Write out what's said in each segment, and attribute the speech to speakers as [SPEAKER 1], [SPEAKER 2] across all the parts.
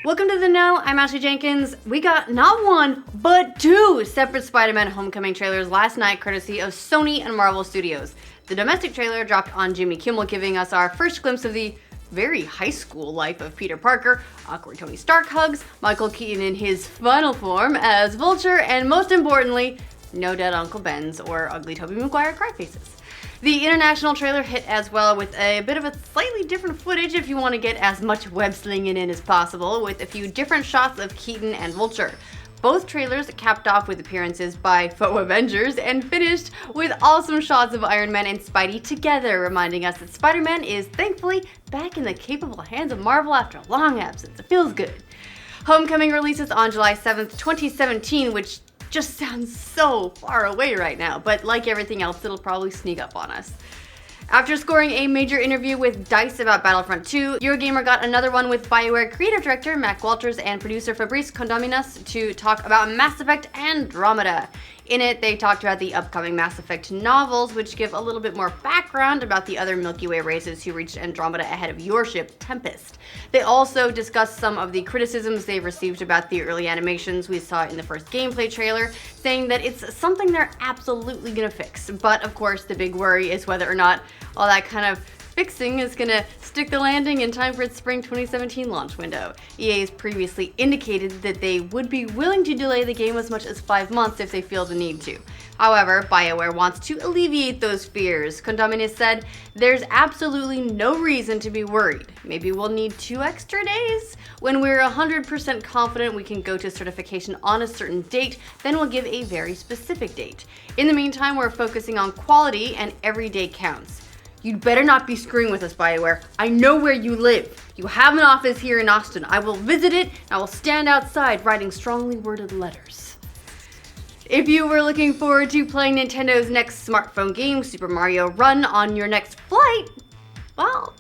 [SPEAKER 1] Welcome to The Know, I'm Ashley Jenkins. We got not one, but two separate SpiderMan Homecoming trailers last night courtesy of Sony and Marvel Studios. The domestic trailer dropped on Jimmy Kimmel, giving us our first glimpse of the very high school life of Peter Parker, awkward Tony Stark hugs, Michael Keaton in his final form as Vulture, and most importantly, no dead Uncle Ben's or ugly Tobey Maguire cry faces. The international trailer hit as well with a bit of a slightly different footage if you want to get as much web slinging in as possible, with a few different shots of Keaton and Vulture. Both trailers capped off with appearances by faux Avengers and finished with awesome shots of Iron Man and Spidey together, reminding us that Spider-Man is thankfully back in the capable hands of Marvel after a long absence. It feels good. Homecoming releases on July 7th, 2017, which just sounds so far away right now, but like everything else, it'll probably sneak up on us. After scoring a major interview with DICE about Battlefront 2, Eurogamer got another one with BioWare creative director Mac Walters and producer Fabrice Condominas to talk about Mass Effect Andromeda. In it, they talked about the upcoming Mass Effect novels, which give a little bit more background about the other Milky Way races who reached Andromeda ahead of your ship, Tempest. They also discussed some of the criticisms they've received about the early animations we saw in the first gameplay trailer, saying that it's something they're absolutely gonna fix. But of course, the big worry is whether or not all that kind of fixing is gonna stick the landing in time for its spring 2017 launch window. EA has previously indicated that they would be willing to delay the game as much as 5 months if they feel the need to. However, BioWare wants to alleviate those fears. Condominis said, "There's absolutely no reason to be worried. Maybe we'll need 2 extra days. When we're 100% confident we can go to certification on a certain date, then we'll give a very specific date. In the meantime, we're focusing on quality and every day counts. You'd better not be screwing with us, BioWare. I know where you live. You have an office here in Austin. I will visit it, and I will stand outside writing strongly worded letters." If you were looking forward to playing Nintendo's next smartphone game, Super Mario Run, on your next flight, well,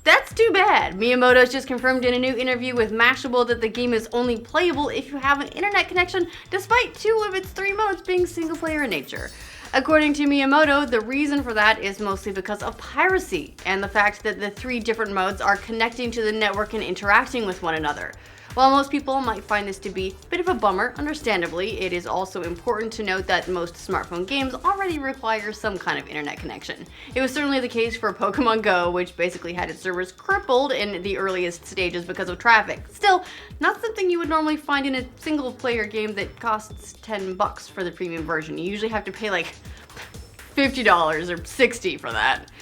[SPEAKER 1] that's too bad. Miyamoto's just confirmed in a new interview with Mashable that the game is only playable if you have an internet connection, despite 2 of its 3 modes being single player in nature. According to Miyamoto, the reason for that is mostly because of piracy and the fact that the 3 different modes are connecting to the network and interacting with one another. While most people might find this to be a bit of a bummer, understandably, it is also important to note that most smartphone games already require some kind of internet connection. It was certainly the case for Pokemon Go, which basically had its servers crippled in the earliest stages because of traffic. Still, not something you would normally find in a single player game that costs $10 for the premium version. You usually have to pay like $50 or $60 for that.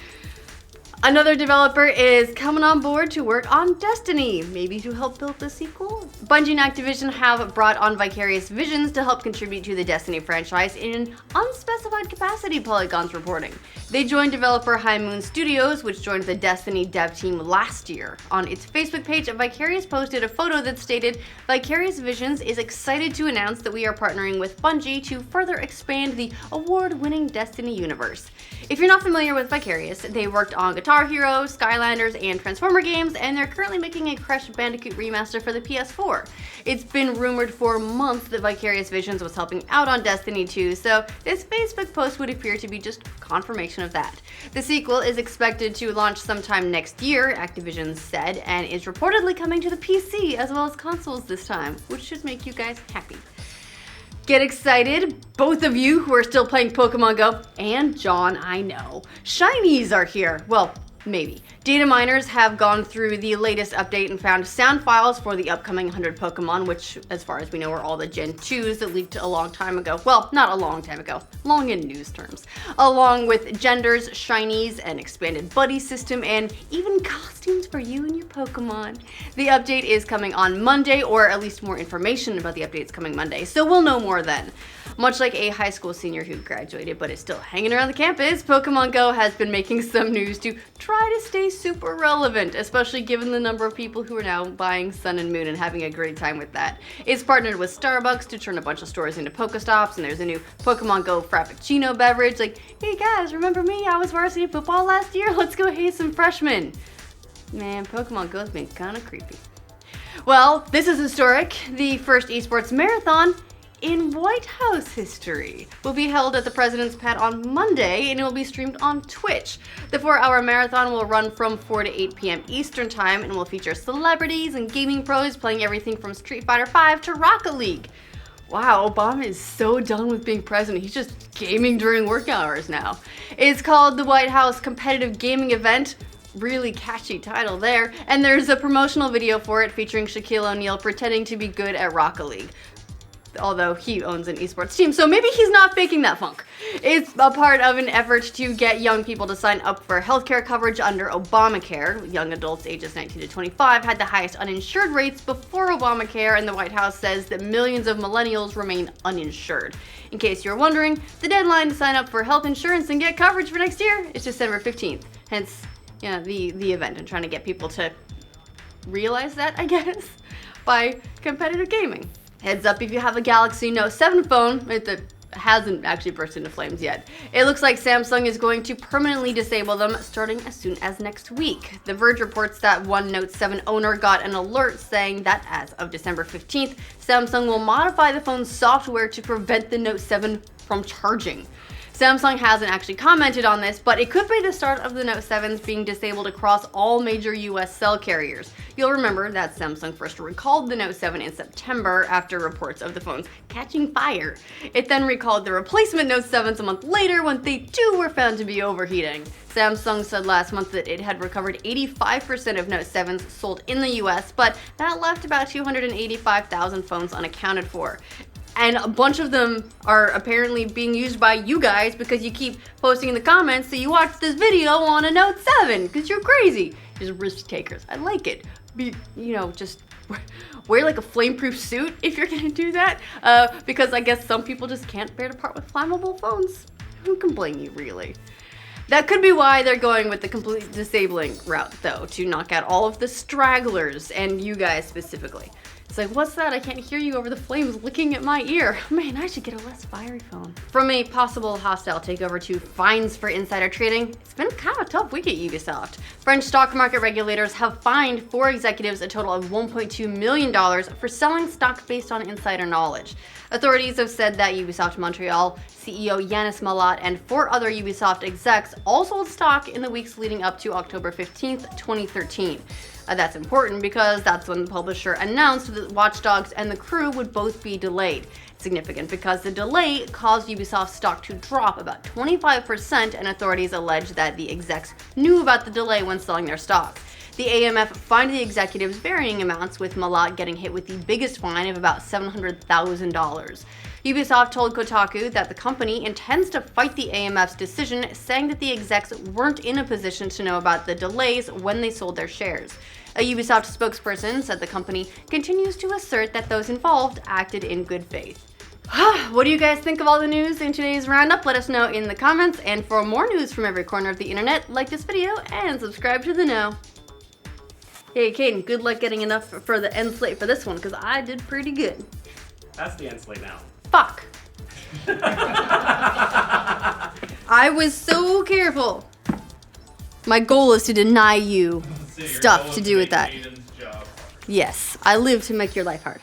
[SPEAKER 1] Another developer is coming on board to work on Destiny, maybe to help build the sequel? Bungie and Activision have brought on Vicarious Visions to help contribute to the Destiny franchise in an unspecified capacity, Polygon's reporting. They joined developer High Moon Studios, which joined the Destiny dev team last year. On its Facebook page, Vicarious posted a photo that stated, "Vicarious Visions is excited to announce that we are partnering with Bungie to further expand the award-winning Destiny universe." If you're not familiar with Vicarious, they worked on Guitar Hero, Skylanders, and Transformer games, and they're currently making a Crash Bandicoot remaster for the PS4. It's been rumored for months that Vicarious Visions was helping out on Destiny 2, so this Facebook post would appear to be just confirmation of that. The sequel is expected to launch sometime next year, Activision said, and is reportedly coming to the PC as well as consoles this time, which should make you guys happy. Get excited, both of you who are still playing Pokemon Go, and John, I know. Shinies are here. Well, maybe. Data miners have gone through the latest update and found sound files for the upcoming 100 Pokemon, which, as far as we know, are all the Gen 2s that leaked a long time ago. Well, not a long time ago, long in news terms. Along with genders, shinies, an expanded buddy system, and even costumes for you and your Pokemon. The update is coming on Monday, or at least more information about the update's coming Monday, so we'll know more then. Much like a high school senior who graduated but is still hanging around the campus, Pokemon Go has been making some news to try to stay super relevant, especially given the number of people who are now buying Sun and Moon and having a great time with that. It's partnered with Starbucks to turn a bunch of stores into Pokestops, and there's a new Pokemon Go Frappuccino beverage. Like, hey guys, remember me? I was varsity football last year. Let's go hate some freshmen. Man, Pokemon Go's been kinda creepy. Well, this is historic. The first eSports marathon in White House history will be held at the President's Pad on Monday, and it will be streamed on Twitch. The 4-hour marathon will run from 4 to 8 p.m. Eastern Time and will feature celebrities and gaming pros playing everything from Street Fighter V to Rocket League. Wow, Obama is so done with being president. He's just gaming during work hours now. It's called the White House Competitive Gaming Event. Really catchy title there. And there's a promotional video for it featuring Shaquille O'Neal pretending to be good at Rocket League. Although he owns an eSports team, so maybe he's not faking that funk. It's a part of an effort to get young people to sign up for healthcare coverage under Obamacare. Young adults ages 19 to 25 had the highest uninsured rates before Obamacare, and the White House says that millions of millennials remain uninsured. In case you're wondering, the deadline to sign up for health insurance and get coverage for next year is December 15th. Hence, the event and trying to get people to realize that, I guess, by competitive gaming. Heads up if you have a Galaxy Note 7 phone that hasn't actually burst into flames yet. It looks like Samsung is going to permanently disable them starting as soon as next week. The Verge reports that one Note 7 owner got an alert saying that as of December 15th, Samsung will modify the phone's software to prevent the Note 7 from charging. Samsung hasn't actually commented on this, but it could be the start of the Note 7s being disabled across all major US cell carriers. You'll remember that Samsung first recalled the Note 7 in September after reports of the phones catching fire. It then recalled the replacement Note 7s a month later when they too were found to be overheating. Samsung said last month that it had recovered 85% of Note 7s sold in the US, but that left about 285,000 phones unaccounted for. And a bunch of them are apparently being used by you guys because you keep posting in the comments that you watched this video on a Note 7 because you're crazy. Just risk takers. I like it. Just wear like a flameproof suit if you're gonna do that. Because I guess some people just can't bear to part with flammable phones. Who can blame you, really? That could be why they're going with the complete disabling route, though, to knock out all of the stragglers and you guys specifically. It's like, what's that? I can't hear you over the flames licking at my ear. Man, I should get a less fiery phone. From a possible hostile takeover to fines for insider trading, it's been kind of a tough week at Ubisoft. French stock market regulators have fined 4 executives a total of $1.2 million for selling stock based on insider knowledge. Authorities have said that Ubisoft Montreal CEO Yannis Mallat and 4 other Ubisoft execs all sold stock in the weeks leading up to October 15th, 2013. That's important because that's when the publisher announced that Watch Dogs and The Crew would both be delayed. Significant because the delay caused Ubisoft stock to drop about 25%, and authorities allege that the execs knew about the delay when selling their stock. The AMF fined the executives varying amounts, with Mallat getting hit with the biggest fine of about $700,000. Ubisoft told Kotaku that the company intends to fight the AMF's decision, saying that the execs weren't in a position to know about the delays when they sold their shares. A Ubisoft spokesperson said the company continues to assert that those involved acted in good faith. What do you guys think of all the news in today's roundup? Let us know in the comments, and for more news from every corner of the internet, like this video and subscribe to the know. Hey, Caden, good luck getting enough for the end slate for this one, because I did pretty good.
[SPEAKER 2] That's the end slate now.
[SPEAKER 1] Fuck. I was so careful. My goal is to deny you stuff to do with that. Yes, I live to make your life hard.